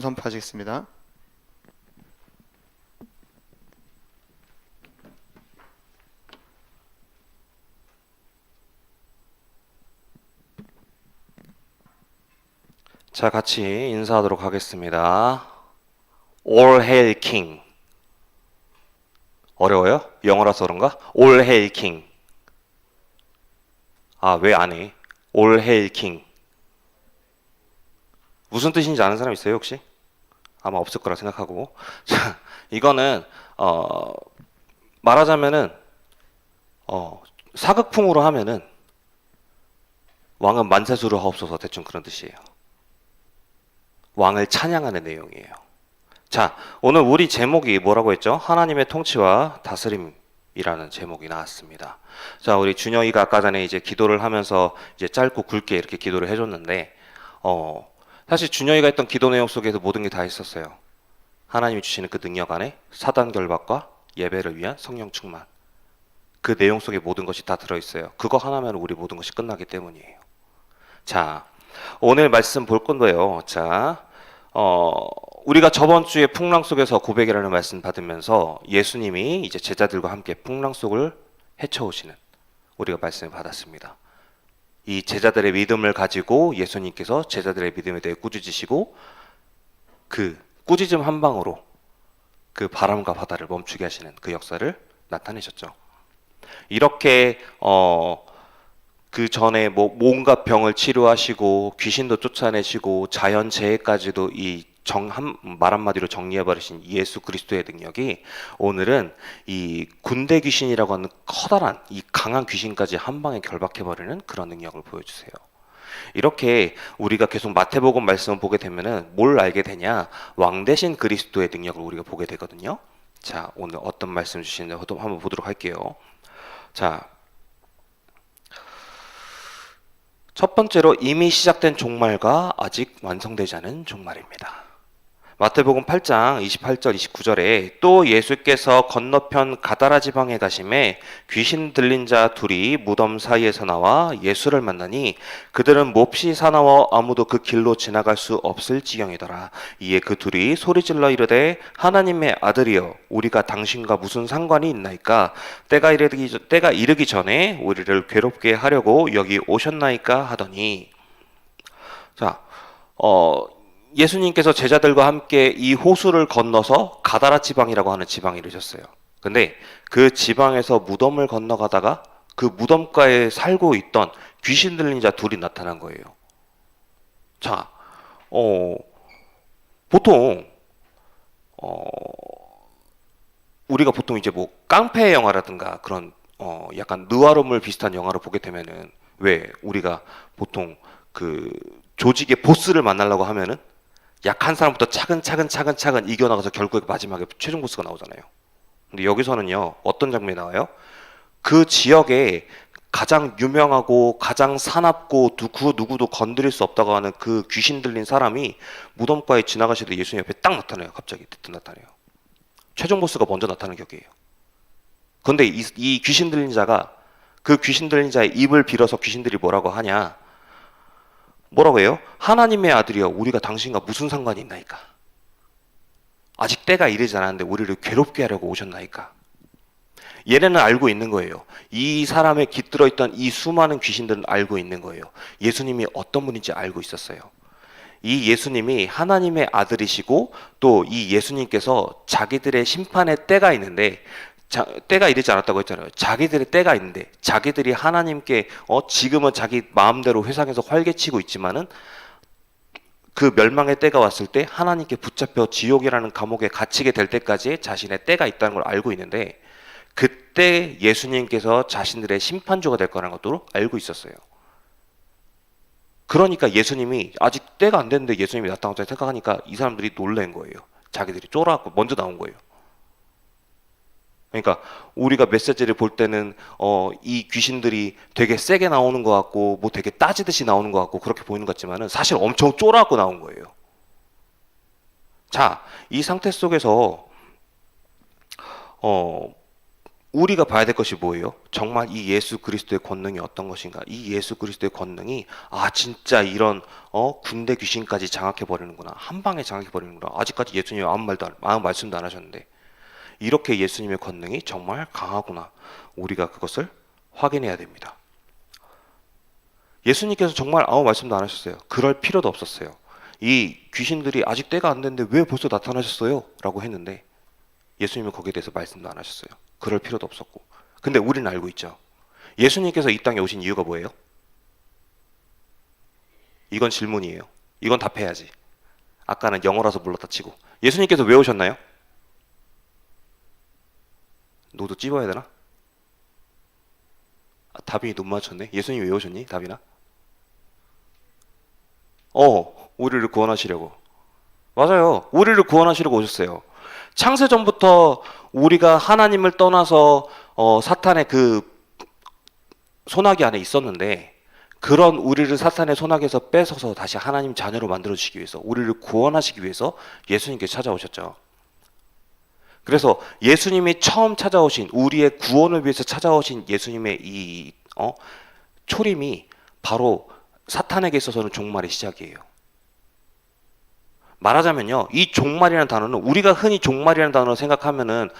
선포하시겠습니다. 자, 같이 인사하도록 하겠습니다. All Hail King. 어려워요? 영어라서 그런가? All Hail King. 아, 왜 안 해? All Hail King. 무슨 뜻인지 아는 사람 있어요, 혹시? 아마 없을 거라 생각하고. 자, 이거는 말하자면은 사극풍으로 하면은 왕은 만세수를 하옵소서, 대충 그런 뜻이에요. 왕을 찬양하는 내용이에요. 자, 오늘 우리 제목이 뭐라고 했죠? 하나님의 통치와 다스림이라는 제목이 나왔습니다. 자, 우리 준영이가 아까 전에 이제 기도를 하면서 이제 짧고 굵게 이렇게 기도를 해줬는데, 사실 준영이가 했던 기도 내용 속에서 모든 게 다 있었어요. 하나님이 주시는 그 능력 안에 사단 결박과 예배를 위한 성령 충만. 그 내용 속에 모든 것이 다 들어있어요. 그거 하나면 우리 모든 것이 끝나기 때문이에요. 자, 오늘 말씀 볼 건데요. 자, 우리가 저번 주에 풍랑 속에서 고백이라는 말씀 받으면서 예수님이 이제 제자들과 함께 풍랑 속을 헤쳐오시는 우리가 말씀을 받았습니다. 이 제자들의 믿음을 가지고 예수님께서 제자들의 믿음에 대해 꾸짖으시고 그 꾸짖음 한 방으로 그 바람과 바다를 멈추게 하시는 그 역사를 나타내셨죠. 이렇게 그 전에 뭐 온갖 병을 치료하시고 귀신도 쫓아내시고 자연재해까지도 말 한마디로 정리해버리신 예수 그리스도의 능력이 오늘은 이 군대 귀신이라고 하는 커다란 이 강한 귀신까지 한 방에 결박해버리는 그런 능력을 보여주세요. 이렇게 우리가 계속 마태복음 말씀을 보게 되면은 뭘 알게 되냐? 왕 대신 그리스도의 능력을 우리가 보게 되거든요. 자, 오늘 어떤 말씀 주시는지 한번 보도록 할게요. 자, 첫 번째로 이미 시작된 종말과 아직 완성되지 않은 종말입니다. 마태복음 8장 28절 29절에 또 예수께서 건너편 가다라 지방에 가심에 귀신 들린 자 둘이 무덤 사이에서 나와 예수를 만나니 그들은 몹시 사나워 아무도 그 길로 지나갈 수 없을 지경이더라. 이에 그 둘이 소리질러 이르되 하나님의 아들이여 우리가 당신과 무슨 상관이 있나이까? 때가 이르기 전에 우리를 괴롭게 하려고 여기 오셨나이까 하더니. 자, 예수님께서 제자들과 함께 이 호수를 건너서 가다라 지방이라고 하는 지방에 이르셨어요. 근데 그 지방에서 무덤을 건너가다가 그 무덤가에 살고 있던 귀신 들린 자 둘이 나타난 거예요. 자, 보통 우리가 보통 이제 뭐 깡패 영화라든가 그런 약간 느와르물 비슷한 영화를 보게 되면은 왜 우리가 보통 그 조직의 보스를 만나려고 하면은 약한 사람부터 차근차근 이겨나가서 결국에 마지막에 최종 보스가 나오잖아요. 근데 여기서는요, 어떤 장면이 나와요? 그 지역에 가장 유명하고 가장 사납고 누구도 건드릴 수 없다고 하는 그 귀신 들린 사람이 무덤가에 지나가시던 예수님 옆에 딱 나타나요. 갑자기 대뜸 나타나요. 최종 보스가 먼저 나타나는 격이에요. 그런데 이 귀신 들린 자가 그 귀신 들린 자의 입을 빌어서 귀신들이 뭐라고 하냐? 뭐라고 해요? 하나님의 아들이여 우리가 당신과 무슨 상관이 있나이까? 아직 때가 이르지 않았는데 우리를 괴롭게 하려고 오셨나이까? 얘네는 알고 있는 거예요. 이 사람에 깃들어 있던 이 수많은 귀신들은 알고 있는 거예요. 예수님이 어떤 분인지 알고 있었어요. 이 예수님이 하나님의 아들이시고 또 이 예수님께서 자기들의 심판의 때가 있는데 때가 이르지 않았다고 했잖아요. 자기들의 때가 있는데 자기들이 하나님께 지금은 자기 마음대로 회상해서 활개치고 있지만은 그 멸망의 때가 왔을 때 하나님께 붙잡혀 지옥이라는 감옥에 갇히게 될 때까지 자신의 때가 있다는 걸 알고 있는데 그때 예수님께서 자신들의 심판주가 될 거라는 것도 알고 있었어요. 그러니까 예수님이 아직 때가 안 됐는데 예수님이 나타났다고 생각하니까 이 사람들이 놀란 거예요. 자기들이 쫄아갖고 먼저 나온 거예요. 그러니까 우리가 메시지를 볼 때는 이 귀신들이 되게 세게 나오는 것 같고 뭐 되게 따지듯이 나오는 것 같고 그렇게 보이는 것 같지만은 사실 엄청 쫄아갖고 나온 거예요. 자, 이 상태 속에서 우리가 봐야 될 것이 뭐예요? 정말 이 예수 그리스도의 권능이 어떤 것인가? 이 예수 그리스도의 권능이 진짜 이런 군대 귀신까지 장악해 버리는구나. 한 방에 장악해 버리는구나. 아직까지 예수님 아무 말씀도 안 하셨는데 이렇게 예수님의 권능이 정말 강하구나. 우리가 그것을 확인해야 됩니다. 예수님께서 정말 아무 말씀도 안 하셨어요. 그럴 필요도 없었어요. 이 귀신들이 아직 때가 안 됐는데 왜 벌써 나타나셨어요? 라고 했는데 예수님은 거기에 대해서 말씀도 안 하셨어요. 그럴 필요도 없었고. 근데 우리는 알고 있죠. 예수님께서 이 땅에 오신 이유가 뭐예요? 이건 질문이에요. 이건 답해야지. 아까는 영어라서 몰랐다 치고. 예수님께서 왜 오셨나요? 너도 찝어야 되나? 다빈이 눈 맞췄네. 예수님 왜 오셨니? 다빈아? 우리를 구원하시려고. 맞아요. 우리를 구원하시려고 오셨어요. 창세전부터 우리가 하나님을 떠나서 사탄의 그 소나기 안에 있었는데 그런 우리를 사탄의 소나기에서 뺏어서 다시 하나님 자녀로 만들어주시기 위해서 우리를 구원하시기 위해서 예수님께서 찾아오셨죠. 그래서 예수님이 처음 찾아오신 우리의 구원을 위해서 찾아오신 예수님의 이 초림이 바로 사탄에게 있어서는 종말의 시작이에요. 말하자면요, 이 종말이라는 단어는 우리가 흔히 종말이라는 단어를 생각하면은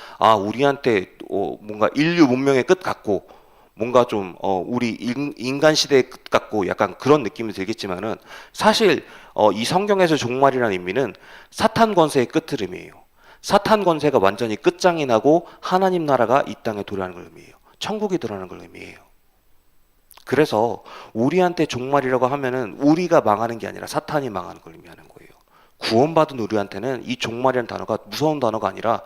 우리한테 뭔가 인류 문명의 끝 같고 뭔가 좀 우리 인간 시대의 끝 같고 약간 그런 느낌이 들겠지만은 사실 이 성경에서 종말이라는 의미는 사탄 권세의 끝흐름이에요. 사탄 권세가 완전히 끝장이 나고 하나님 나라가 이 땅에 도래하는 걸 의미해요. 천국이 들어가는 걸 의미해요. 그래서 우리한테 종말이라고 하면은 우리가 망하는 게 아니라 사탄이 망하는 걸 의미하는 거예요. 구원받은 우리한테는 이 종말이라는 단어가 무서운 단어가 아니라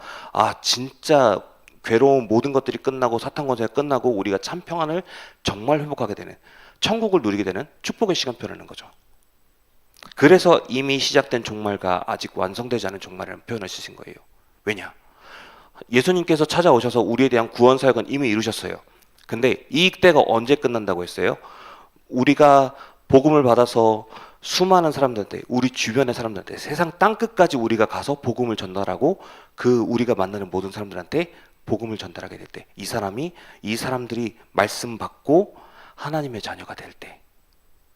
진짜 괴로운 모든 것들이 끝나고 사탄 권세가 끝나고 우리가 참 평안을 정말 회복하게 되는 천국을 누리게 되는 축복의 시간표라는 거죠. 그래서 이미 시작된 종말과 아직 완성되지 않은 종말이라는 표현을 쓰신 거예요. 왜냐? 예수님께서 찾아오셔서 우리에 대한 구원 사역은 이미 이루셨어요. 근데 이 때가 언제 끝난다고 했어요? 우리가 복음을 받아서 수많은 사람들한테, 우리 주변의 사람들한테, 세상 땅끝까지 우리가 가서 복음을 전달하고 그 우리가 만나는 모든 사람들한테 복음을 전달하게 될 때, 이 사람들이 말씀 받고 하나님의 자녀가 될 때,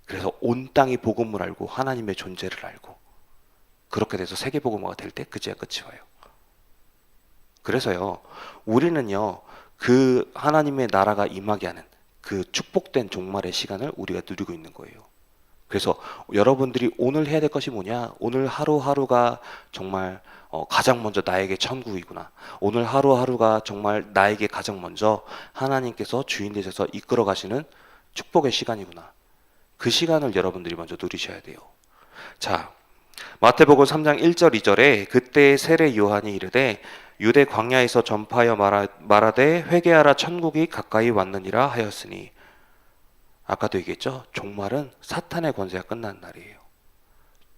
그래서 온 땅이 복음을 알고 하나님의 존재를 알고 그렇게 돼서 세계 복음화가 될 때 그제야 끝이 와요. 그래서요, 우리는요, 그 하나님의 나라가 임하게 하는 그 축복된 종말의 시간을 우리가 누리고 있는 거예요. 그래서 여러분들이 오늘 해야 될 것이 뭐냐? 오늘 하루하루가 정말 가장 먼저 나에게 천국이구나. 오늘 하루하루가 정말 나에게 가장 먼저 하나님께서 주인 되셔서 이끌어 가시는 축복의 시간이구나. 그 시간을 여러분들이 먼저 누리셔야 돼요. 자, 마태복음 3장 1절 2절에 그때 세례 요한이 이르되 유대 광야에서 전파하여 말하되 회개하라 천국이 가까이 왔느니라 하였으니, 아까도 얘기했죠. 종말은 사탄의 권세가 끝난 날이에요.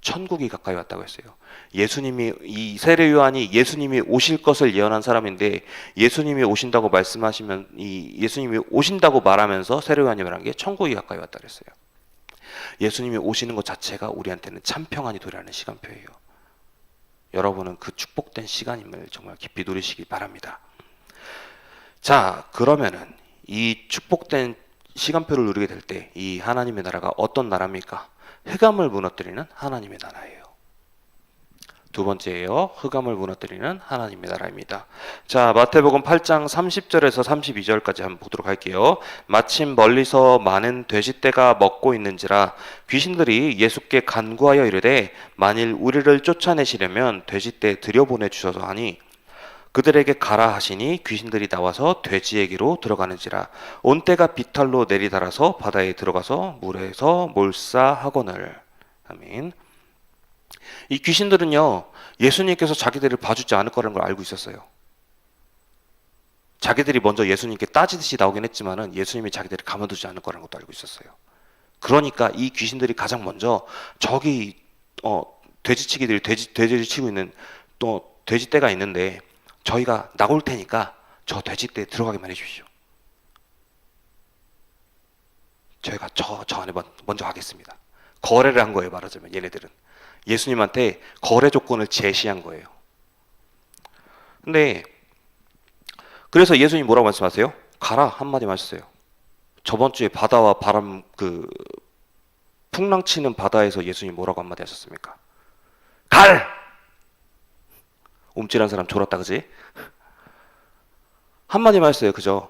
천국이 가까이 왔다고 했어요. 이 세례 요한이 예수님이 오실 것을 예언한 사람인데 예수님이 오신다고 말씀하시면 예수님이 오신다고 말하면서 세례 요한이 말한 게 천국이 가까이 왔다 그랬어요. 예수님이 오시는 것 자체가 우리한테는 참 평안이 도래하는 시간표예요. 여러분은 그 축복된 시간임을 정말 깊이 누리시기 바랍니다. 자, 그러면은 이 축복된 시간표를 누리게 될 때 이 하나님의 나라가 어떤 나라입니까? 흑암을 무너뜨리는 하나님의 나라예요. 두 번째예요. 흑암을 무너뜨리는 하나님의 나라입니다. 자, 마태복음 8장 30절에서 32절까지 한번 보도록 할게요. 마침 멀리서 많은 돼지떼가 먹고 있는지라 귀신들이 예수께 간구하여 이르되 만일 우리를 쫓아내시려면 돼지떼 들여보내 주소서 하니 그들에게 가라 하시니 귀신들이 나와서 돼지에게로 들어가는지라 온 떼가 비탈로 내리달아서 바다에 들어가서 물에서 몰사하거늘. 아멘. 이 귀신들은요, 예수님께서 자기들을 봐주지 않을 거라는 걸 알고 있었어요. 자기들이 먼저 예수님께 따지듯이 나오긴 했지만은 예수님이 자기들을 가만두지 않을 거라는 것도 알고 있었어요. 그러니까 이 귀신들이 가장 먼저 저기 돼지치기들이 돼지를 치고 있는 또 돼지떼가 있는데 저희가 나올 테니까 저 돼지떼에 들어가기만 해주십시오. 저희가 저 안에 먼저 가겠습니다. 거래를 한 거예요, 말하자면 얘네들은. 예수님한테 거래 조건을 제시한 거예요. 근데 그래서 예수님 뭐라고 말씀하세요? 가라 한마디 하셨어요. 저번 주에 바다와 바람 풍랑 치는 바다에서 예수님 뭐라고 한마디 하셨습니까? 갈! 움찔한 사람 졸았다 그지? 한마디만 했어요. 그죠?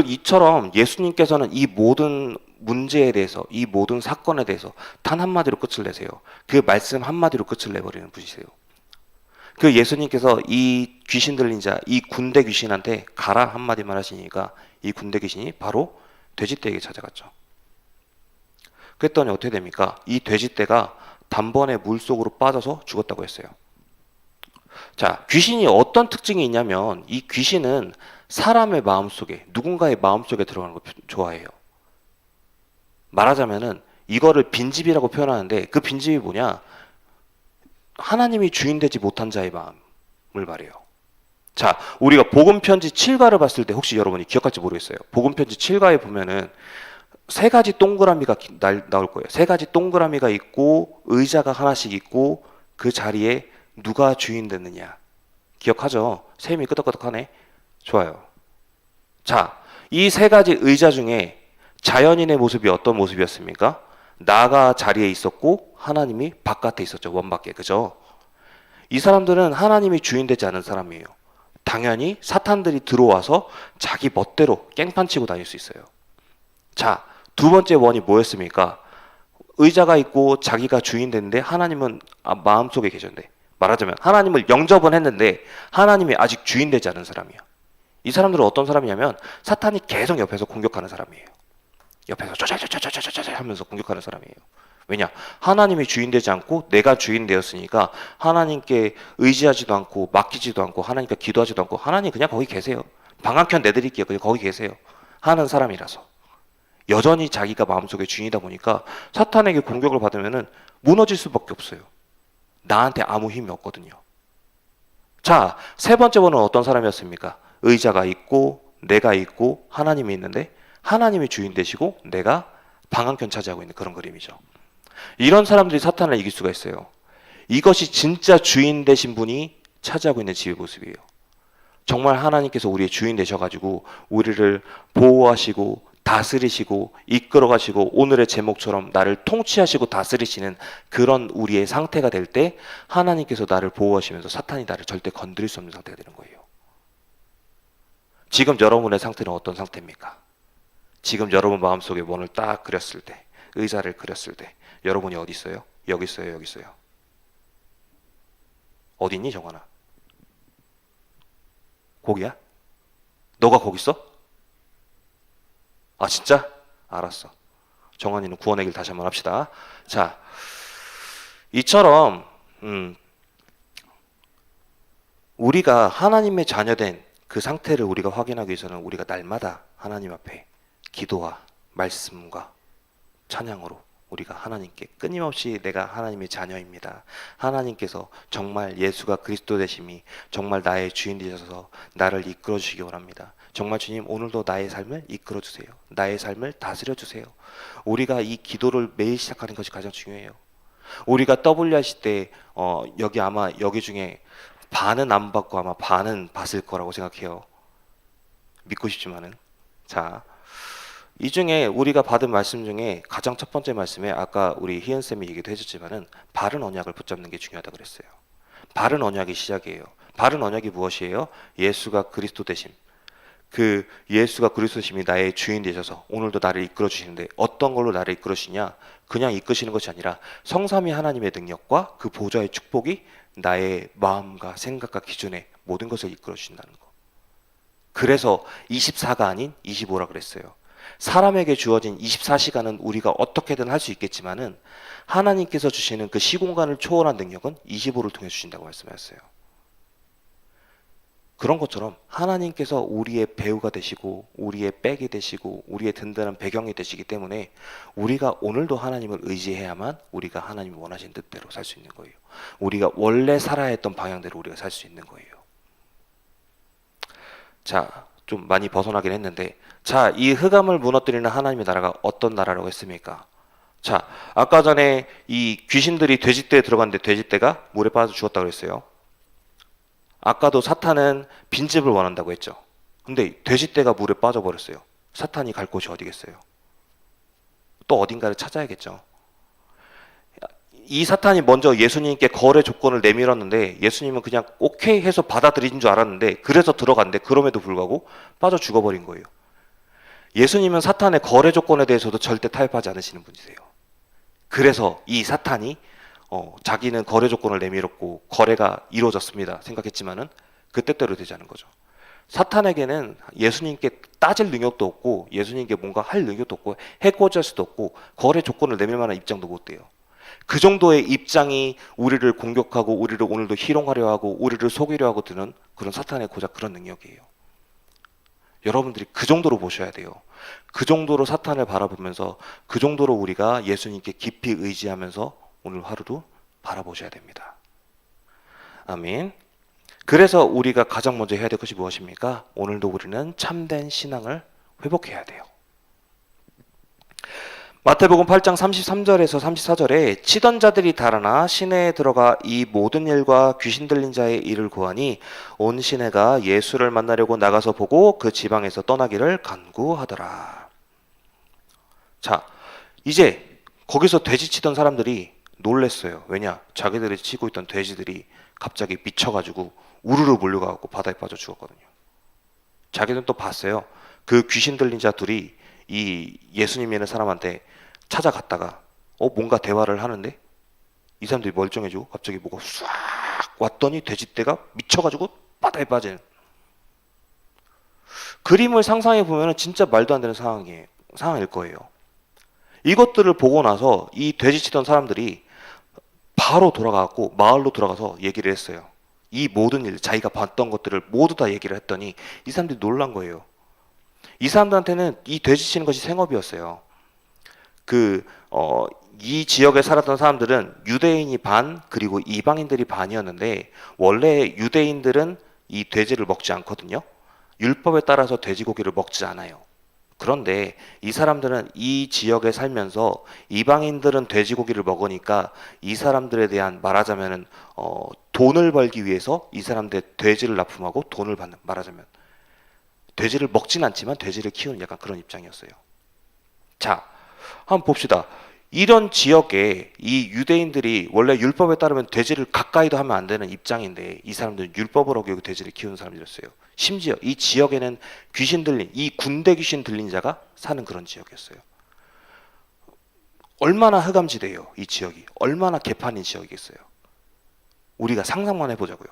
이처럼 예수님께서는 이 모든 문제에 대해서, 이 모든 사건에 대해서 단 한마디로 끝을 내세요. 그 말씀 한마디로 끝을 내버리는 분이세요. 그 예수님께서 이 귀신 들린 자, 이 군대 귀신한테 가라 한마디만 하시니까 이 군대 귀신이 바로 돼지떼에게 찾아갔죠. 그랬더니 어떻게 됩니까? 이 돼지떼가 단번에 물속으로 빠져서 죽었다고 했어요. 자, 귀신이 어떤 특징이 있냐면 이 귀신은 사람의 마음속에, 누군가의 마음속에 들어가는 걸 좋아해요. 말하자면은 이거를 빈집이라고 표현하는데 그 빈집이 뭐냐? 하나님이 주인 되지 못한 자의 마음을 말해요. 자, 우리가 복음편지 7가를 봤을 때 혹시 여러분이 기억할지 모르겠어요. 복음편지 7가에 보면은 세 가지 동그라미가 나올 거예요. 세 가지 동그라미가 있고 의자가 하나씩 있고 그 자리에 누가 주인 됐느냐. 기억하죠? 셈이 끄덕끄덕하네. 좋아요. 자, 이 세 가지 의자 중에 자연인의 모습이 어떤 모습이었습니까? 나가 자리에 있었고 하나님이 바깥에 있었죠. 원 밖에. 그죠? 이 사람들은 하나님이 주인 되지 않은 사람이에요. 당연히 사탄들이 들어와서 자기 멋대로 깽판 치고 다닐 수 있어요. 자, 두 번째 원이 뭐였습니까? 의자가 있고 자기가 주인 됐는데 하나님은 마음속에 계셨는데, 말하자면 하나님을 영접은 했는데 하나님이 아직 주인 되지 않은 사람이에요. 이 사람들은 어떤 사람이냐면 사탄이 계속 옆에서 공격하는 사람이에요. 옆에서 쪼자자자자자자자 하면서 공격하는 사람이에요. 왜냐? 하나님이 주인 되지 않고 내가 주인 되었으니까 하나님께 의지하지도 않고 맡기지도 않고 하나님께 기도하지도 않고 하나님 그냥 거기 계세요. 방 한 켠 내드릴게요. 그냥 거기 계세요. 하는 사람이라서. 여전히 자기가 마음속에 주인이다 보니까 사탄에게 공격을 받으면은 무너질 수밖에 없어요. 나한테 아무 힘이 없거든요. 자, 세 번째 번은 어떤 사람이었습니까? 의자가 있고 내가 있고 하나님이 있는데 하나님이 주인 되시고 내가 방 한 켠 차지하고 있는 그런 그림이죠. 이런 사람들이 사탄을 이길 수가 있어요. 이것이 진짜 주인 되신 분이 차지하고 있는 집의 모습이에요. 정말 하나님께서 우리의 주인 되셔가지고 우리를 보호하시고 다스리시고 이끌어가시고 오늘의 제목처럼 나를 통치하시고 다스리시는 그런 우리의 상태가 될 때 하나님께서 나를 보호하시면서 사탄이 나를 절대 건드릴 수 없는 상태가 되는 거예요. 지금 여러분의 상태는 어떤 상태입니까? 지금 여러분 마음속에 원을 딱 그렸을 때, 의자를 그렸을 때 여러분이 어디 있어요? 여기 있어요? 여기 있어요? 어디 있니 정환아? 거기야? 너가 거기 있어? 아 진짜? 알았어. 정환이는 구원의 길 다시 한번 합시다. 자, 이처럼 우리가 하나님의 자녀된 그 상태를 우리가 확인하기 위해서는 우리가 날마다 하나님 앞에 기도와 말씀과 찬양으로 우리가 하나님께 끊임없이 내가 하나님의 자녀입니다. 하나님께서 정말 예수가 그리스도 되심이 정말 나의 주인 되셔서 나를 이끌어 주시기 원합니다. 정말 주님 오늘도 나의 삶을 이끌어 주세요. 나의 삶을 다스려 주세요. 우리가 이 기도를 매일 시작하는 것이 가장 중요해요. 우리가 W 하실 때 여기 중에 반은 안 받고 아마 반은 받을 거라고 생각해요. 믿고 싶지만은. 자, 이 중에 우리가 받은 말씀 중에 가장 첫 번째 말씀에 아까 우리 희은쌤이 얘기도 해줬지만은 바른 언약을 붙잡는 게 중요하다 그랬어요. 바른 언약이 시작이에요. 바른 언약이 무엇이에요? 예수가 그리스도 되심. 그 예수가 그리스도 되심이 나의 주인 되셔서 오늘도 나를 이끌어 주시는데 어떤 걸로 나를 이끌어 주시냐? 그냥 이끄시는 것이 아니라 성삼위 하나님의 능력과 그 보좌의 축복이 나의 마음과 생각과 기준에 모든 것을 이끌어 주신다는 거. 그래서 24가 아닌 25라 그랬어요. 사람에게 주어진 24시간은 우리가 어떻게든 할 수 있겠지만은 하나님께서 주시는 그 시공간을 초월한 능력은 25를 통해 주신다고 말씀하셨어요. 그런 것처럼 하나님께서 우리의 배우가 되시고 우리의 백이 되시고 우리의 든든한 배경이 되시기 때문에 우리가 오늘도 하나님을 의지해야만 우리가 하나님이 원하신 뜻대로 살 수 있는 거예요. 우리가 원래 살아야 했던 방향대로 우리가 살 수 있는 거예요. 자, 좀 많이 벗어나긴 했는데, 자, 이 흑암을 무너뜨리는 하나님의 나라가 어떤 나라라고 했습니까? 자, 아까 전에 이 귀신들이 돼지떼에 들어갔는데 돼지떼가 물에 빠져 죽었다고 그랬어요. 아까도 사탄은 빈집을 원한다고 했죠. 근데 돼지떼가 물에 빠져버렸어요. 사탄이 갈 곳이 어디겠어요? 또 어딘가를 찾아야겠죠. 이 사탄이 먼저 예수님께 거래 조건을 내밀었는데 예수님은 그냥 오케이 해서 받아들인 줄 알았는데 그래서 들어갔는데 그럼에도 불구하고 빠져 죽어버린 거예요. 예수님은 사탄의 거래 조건에 대해서도 절대 타협하지 않으시는 분이세요. 그래서 이 사탄이 자기는 거래 조건을 내밀었고 거래가 이루어졌습니다 생각했지만은 그 뜻대로 되지 않은 거죠. 사탄에게는 예수님께 따질 능력도 없고 예수님께 뭔가 할 능력도 없고 해코지 할 수도 없고 거래 조건을 내밀 만한 입장도 못 돼요. 그 정도의 입장이 우리를 공격하고 우리를 오늘도 희롱하려 하고 우리를 속이려 하고 드는 그런 사탄의 고작 그런 능력이에요. 여러분들이 그 정도로 보셔야 돼요. 그 정도로 사탄을 바라보면서 그 정도로 우리가 예수님께 깊이 의지하면서 오늘 하루도 바라보셔야 됩니다. 아멘. 그래서 우리가 가장 먼저 해야 될 것이 무엇입니까? 오늘도 우리는 참된 신앙을 회복해야 돼요. 마태복음 8장 33절에서 34절에 치던 자들이 달아나 시내에 들어가 이 모든 일과 귀신 들린 자의 일을 구하니 온 시내가 예수를 만나려고 나가서 보고 그 지방에서 떠나기를 간구하더라. 자, 이제 거기서 돼지 치던 사람들이 놀랬어요. 왜냐? 자기들이 치고 있던 돼지들이 갑자기 미쳐가지고 우르르 몰려가고 바다에 빠져 죽었거든요. 자기는 또 봤어요. 그 귀신 들린 자 둘이 이 예수님 믿는 사람한테 찾아갔다가 뭔가 대화를 하는데 이 사람들이 멀쩡해지고 갑자기 뭐가 싹 왔더니 돼지떼가 미쳐가지고 바다에 빠진 그림을 상상해 보면 진짜 말도 안 되는 상황일 거예요. 이것들을 보고 나서 이 돼지 치던 사람들이 바로 돌아가고 마을로 돌아가서 얘기를 했어요. 이 모든 일, 자기가 봤던 것들을 모두 다 얘기를 했더니 이 사람들이 놀란 거예요. 이 사람들한테는 이 돼지 치는 것이 생업이었어요. 이 지역에 살았던 사람들은 유대인이 반 그리고 이방인들이 반이었는데 원래 유대인들은 이 돼지를 먹지 않거든요. 율법에 따라서 돼지고기를 먹지 않아요. 그런데 이 사람들은 이 지역에 살면서 이방인들은 돼지고기를 먹으니까 이 사람들에 대한 말하자면은 돈을 벌기 위해서 이 사람들 돼지를 납품하고 돈을 받는, 말하자면 돼지를 먹진 않지만 돼지를 키우는 약간 그런 입장이었어요. 자, 한번 봅시다. 이런 지역에 이 유대인들이 원래 율법에 따르면 돼지를 가까이도 하면 안 되는 입장인데 이 사람들은 율법을 어기고 돼지를 키우는 사람들이었어요. 심지어 이 지역에는 귀신 들린, 이 군대 귀신 들린 자가 사는 그런 지역이었어요. 얼마나 흑암지대예요, 이 지역이. 얼마나 개판인 지역이겠어요. 우리가 상상만 해보자고요.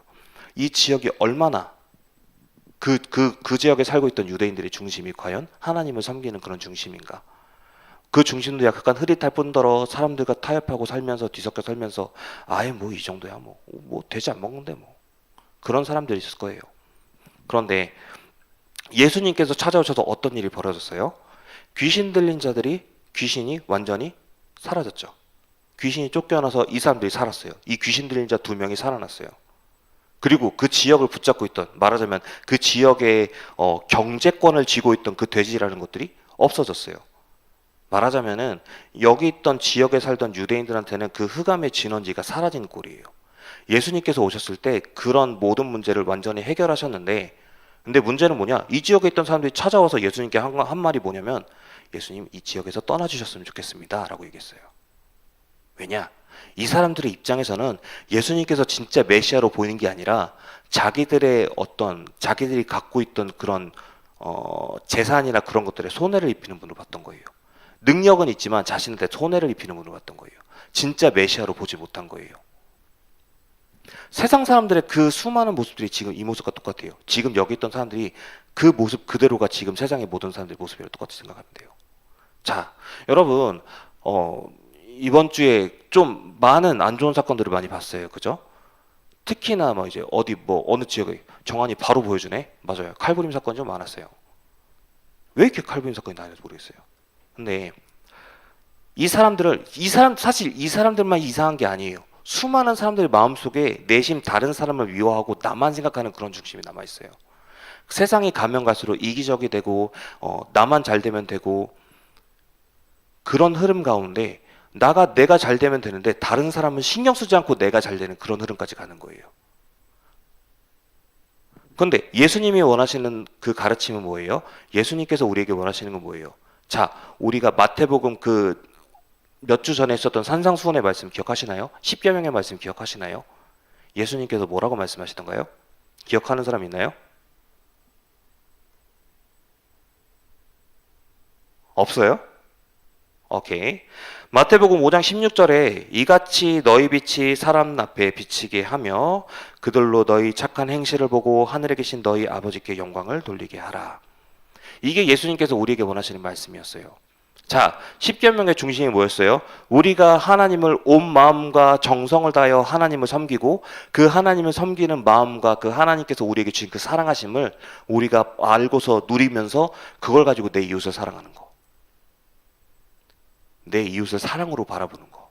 이 지역이 얼마나 그 지역에 살고 있던 유대인들의 중심이 과연 하나님을 섬기는 그런 중심인가. 그 중심도 약간 흐릿할 뿐더러 사람들과 타협하고 살면서 뒤섞여 살면서 아예 뭐 이 정도야 뭐 돼지 안 먹는데 뭐 그런 사람들이 있을 거예요. 그런데 예수님께서 찾아오셔서 어떤 일이 벌어졌어요? 귀신 들린 자들이 귀신이 완전히 사라졌죠. 귀신이 쫓겨나서 이 사람들이 살았어요. 이 귀신 들린 자 2명이 살아났어요. 그리고 그 지역을 붙잡고 있던, 말하자면 그 지역의 경제권을 쥐고 있던 그 돼지라는 것들이 없어졌어요. 말하자면은 여기 있던 지역에 살던 유대인들한테는 그 흑암의 진원지가 사라진 꼴이에요. 예수님께서 오셨을 때 그런 모든 문제를 완전히 해결하셨는데, 근데 문제는 뭐냐? 이 지역에 있던 사람들이 찾아와서 예수님께 한 말이 뭐냐면, 예수님 이 지역에서 떠나주셨으면 좋겠습니다 라고 얘기했어요. 왜냐? 이 사람들의 입장에서는 예수님께서 진짜 메시아로 보이는 게 아니라 자기들이 갖고 있던 그런 재산이나 그런 것들에 손해를 입히는 분으로 봤던 거예요. 능력은 있지만 자신한테 손해를 입히는 분으로 봤던 거예요. 진짜 메시아로 보지 못한 거예요. 세상 사람들의 그 수많은 모습들이 지금 이 모습과 똑같아요. 지금 여기 있던 사람들이 그 모습 그대로가 지금 세상의 모든 사람들의 모습이라고 똑같이 생각하면 돼요. 자, 여러분 이번 주에 좀 많은 안 좋은 사건들을 많이 봤어요. 그죠? 특히나 뭐 이제 어느 지역에 정한이 바로 보여주네. 맞아요. 칼부림 사건이 좀 많았어요. 왜 이렇게 칼부림 사건이 나는지 모르겠어요. 근데 사실 이 사람들만 이상한 게 아니에요. 수많은 사람들의 마음속에 내심 다른 사람을 미워하고 나만 생각하는 그런 중심이 남아있어요. 세상이 가면 갈수록 이기적이 되고 나만 잘 되면 되고 그런 흐름 가운데 내가 잘 되면 되는데 다른 사람은 신경 쓰지 않고 내가 잘 되는 그런 흐름까지 가는 거예요. 근데 예수님이 원하시는 그 가르침은 뭐예요? 예수님께서 우리에게 원하시는 건 뭐예요? 자, 우리가 마태복음 그 몇 주 전에 있었던 산상수훈의 말씀 기억하시나요? 십계명의 말씀 기억하시나요? 예수님께서 뭐라고 말씀하시던가요? 기억하는 사람 있나요? 없어요? 오케이. 마태복음 5장 16절에 이같이 너희 빛이 사람 앞에 비치게 하며 그들로 너희 착한 행실을 보고 하늘에 계신 너희 아버지께 영광을 돌리게 하라. 이게 예수님께서 우리에게 원하시는 말씀이었어요. 자, 십계명의 중심이 뭐였어요? 우리가 하나님을 온 마음과 정성을 다하여 하나님을 섬기고 그 하나님을 섬기는 마음과 그 하나님께서 우리에게 주신 그 사랑하심을 우리가 알고서 누리면서 그걸 가지고 내 이웃을 사랑하는 거. 내 이웃을 사랑으로 바라보는 거.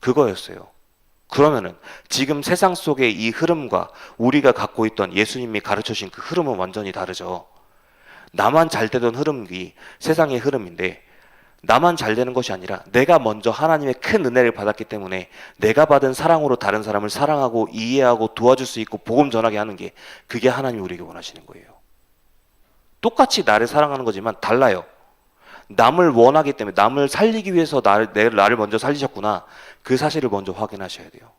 그거였어요. 그러면은 지금 세상 속의 이 흐름과 우리가 갖고 있던 예수님이 가르쳐 주신 그 흐름은 완전히 다르죠. 나만 잘 되던 흐름이 세상의 흐름인데 나만 잘 되는 것이 아니라 내가 먼저 하나님의 큰 은혜를 받았기 때문에 내가 받은 사랑으로 다른 사람을 사랑하고 이해하고 도와줄 수 있고 복음 전하게 하는 게 그게 하나님이 우리에게 원하시는 거예요. 똑같이 나를 사랑하는 거지만 달라요. 남을 원하기 때문에 남을 살리기 위해서 나를 먼저 살리셨구나. 그 사실을 먼저 확인하셔야 돼요.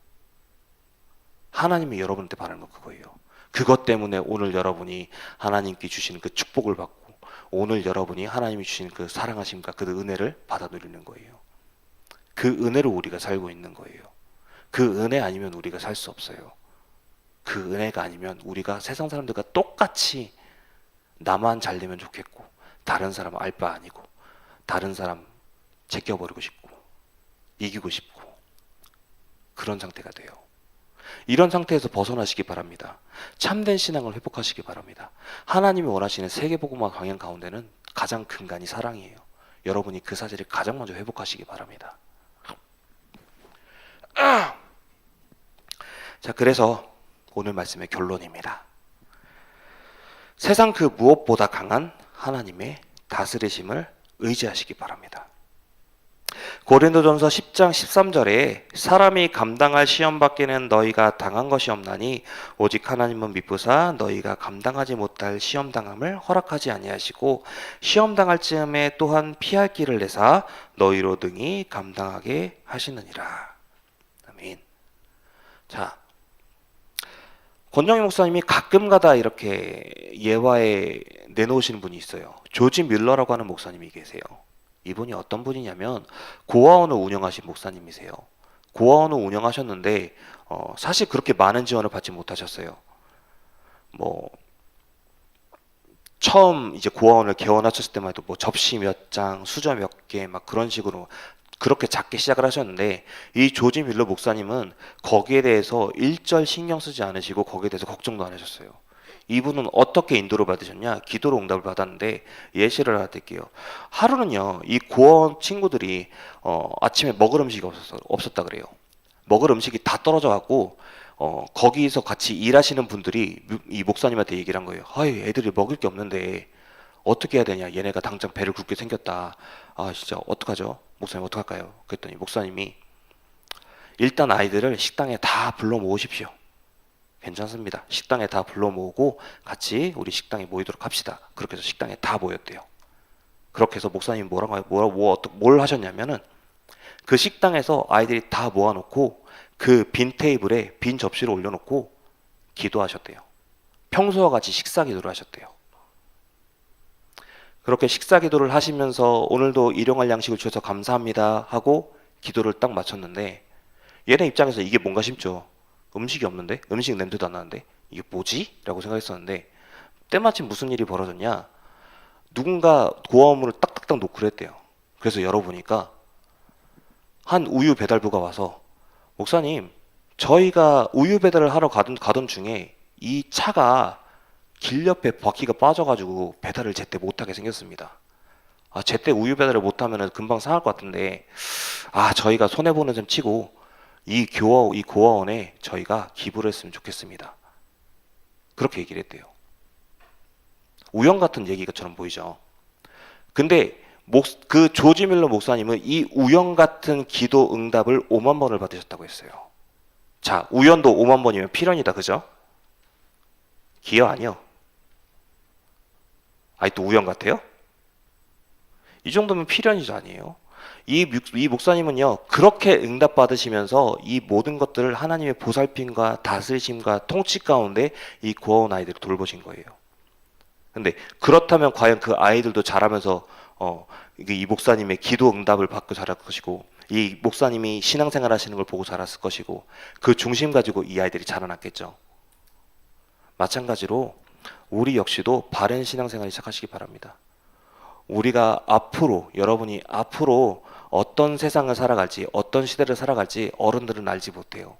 하나님이 여러분한테 바라는 건 그거예요. 그것 때문에 오늘 여러분이 하나님께 주시는 그 축복을 받고 오늘 여러분이 하나님이 주시는 그 사랑하심과 그 은혜를 받아 누리는 거예요. 그 은혜로 우리가 살고 있는 거예요. 그 은혜 아니면 우리가 살 수 없어요. 그 은혜가 아니면 우리가 세상 사람들과 똑같이 나만 잘 되면 좋겠고 다른 사람은 알 바 아니고 다른 사람 제껴버리고 싶고 이기고 싶고 그런 상태가 돼요. 이런 상태에서 벗어나시기 바랍니다. 참된 신앙을 회복하시기 바랍니다. 하나님이 원하시는 세계복음화 강연 가운데는 가장 근간이 사랑이에요. 여러분이 그 사실을 가장 먼저 회복하시기 바랍니다. 자, 그래서 오늘 말씀의 결론입니다. 세상 그 무엇보다 강한 하나님의 다스리심을 의지하시기 바랍니다. 고린도전서 10장 13절에 사람이 감당할 시험 밖에는 너희가 당한 것이 없나니 오직 하나님은 미쁘사 너희가 감당하지 못할 시험 당함을 허락하지 아니하시고 시험 당할 즈음에 또한 피할 길을 내사 너희로 등이 감당하게 하시느니라. 아멘. 자, 권정희 목사님이 가끔가다 이렇게 예화에 내놓으시는 분이 있어요. 조지 밀러라고 하는 목사님이 계세요. 이분이 어떤 분이냐면 고아원을 운영하신 목사님이세요. 고아원을 운영하셨는데 사실 그렇게 많은 지원을 받지 못하셨어요. 뭐 처음 이제 고아원을 개원하셨을 때만 해도 뭐 접시 몇 장, 수저 몇 개 막 그런 식으로 그렇게 작게 시작을 하셨는데 이 조지 밀러 목사님은 거기에 대해서 일절 신경 쓰지 않으시고 거기에 대해서 걱정도 안 하셨어요. 이분은 어떻게 인도를 받으셨냐? 기도로 응답을 받았는데 예시를 하나 드릴게요. 하루는요, 이 고아원 친구들이 아침에 먹을 음식이 없었다 그래요. 먹을 음식이 다 떨어져 갖고 거기서 같이 일하시는 분들이 이 목사님한테 얘기를 한 거예요. 아이, 애들이 먹을 게 없는데 어떻게 해야 되냐? 얘네가 당장 배를 굶게 생겼다. 아, 진짜 어떡하죠? 목사님 어떡할까요? 그랬더니 목사님이 일단 아이들을 식당에 다 불러 모으십시오. 괜찮습니다. 식당에 다 불러 모으고 같이 우리 식당에 모이도록 합시다. 그렇게 해서 식당에 다 모였대요. 그렇게 해서 목사님이 뭘 하셨냐면은 그 식당에서 아이들이 다 모아놓고 그 빈 테이블에 빈 접시를 올려놓고 기도하셨대요. 평소와 같이 식사 기도를 하셨대요. 그렇게 식사 기도를 하시면서 오늘도 일용할 양식을 주셔서 감사합니다 하고 기도를 딱 마쳤는데 얘네 입장에서 이게 뭔가 싶죠. 음식이 없는데? 음식 냄새도 안 나는데? 이게 뭐지? 라고 생각했었는데 때마침 무슨 일이 벌어졌냐? 누군가 고아원문을 딱딱딱 놓고 그랬대요. 그래서 열어보니까 한 우유 배달부가 와서 목사님, 저희가 우유 배달을 하러 가던 중에 이 차가 길 옆에 바퀴가 빠져가지고 배달을 제때 못하게 생겼습니다. 아, 제때 우유 배달을 못하면 금방 상할 것 같은데 저희가 손해보는 셈 치고 이 고아원에 저희가 기부를 했으면 좋겠습니다. 그렇게 얘기를 했대요. 우연 같은 얘기처럼 보이죠. 근데 그 조지 밀러 목사님은 이 우연 같은 기도 응답을 5만 번을 받으셨다고 했어요. 자, 우연도 5만 번이면 필연이다, 그죠? 기여 아니요? 아니 또 우연 같아요? 이 정도면 필연이죠 아니에요? 이 목사님은요 그렇게 응답받으시면서 이 모든 것들을 하나님의 보살핌과 다스리심과 통치 가운데 이 고아원 아이들을 돌보신 거예요. 근데 그렇다면 과연 그 아이들도 자라면서 이 목사님의 기도 응답을 받고 자랄 것이고 이 목사님이 신앙생활 하시는 걸 보고 자랐을 것이고 그 중심 가지고 이 아이들이 자라났겠죠. 마찬가지로 우리 역시도 바른 신앙생활을 시작하시기 바랍니다. 우리가 앞으로 여러분이 앞으로 어떤 세상을 살아갈지 어떤 시대를 살아갈지 어른들은 알지 못해요.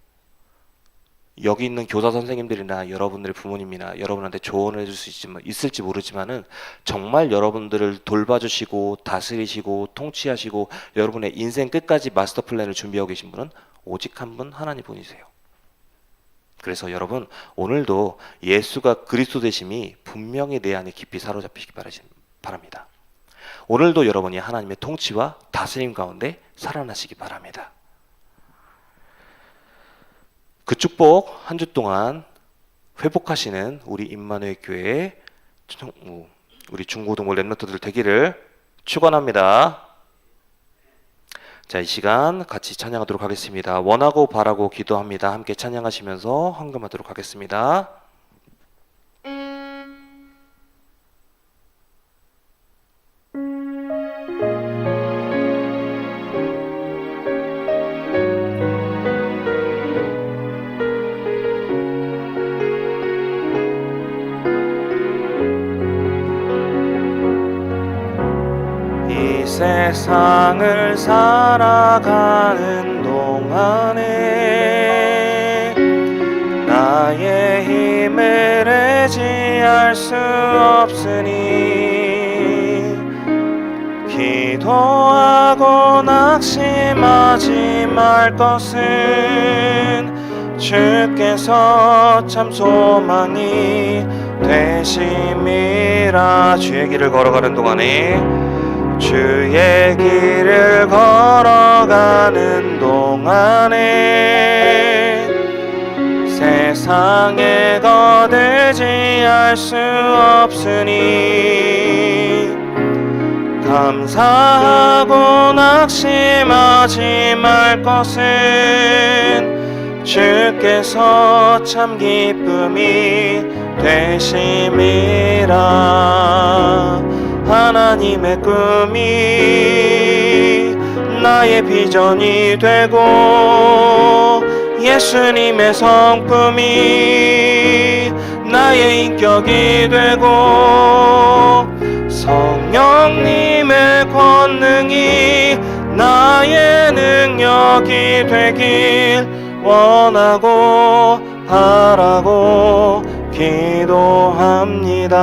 여기 있는 교사 선생님들이나 여러분들의 부모님이나 여러분한테 조언을 해줄 수 있을지 모르지만은 정말 여러분들을 돌봐주시고 다스리시고 통치하시고 여러분의 인생 끝까지 마스터 플랜을 준비하고 계신 분은 오직 한 분 하나님 분이세요. 그래서 여러분 오늘도 예수가 그리스도 되심이 분명히 내 안에 깊이 사로잡히시기 바랍니다. 오늘도 여러분이 하나님의 통치와 다스림 가운데 살아나시기 바랍니다. 그 축복 한 주 동안 회복하시는 우리 임마누엘 교회 우리 중고등부 랩런트들 되기를 축원합니다. 자, 이 시간 같이 찬양하도록 하겠습니다. 원하고 바라고 기도합니다. 함께 찬양하시면서 헌금하도록 하겠습니다. 세상을 살아가는 동안에 나의 힘을 의지할 수 없으니 기도하고 낙심하지 말 것은 주께서 참 소망이 되심이라. 주의 길을 걸어가는 동안에 주의 길을 걸어가는 동안에 세상에 거들지 할 수 없으니 감사하고 낙심하지 말 것은 주께서 참 기쁨이 되심이라. 하나님의 꿈이 나의 비전이 되고 예수님의 성품이 나의 인격이 되고 성령님의 권능이 나의 능력이 되길 원하고 바라고 기도합니다.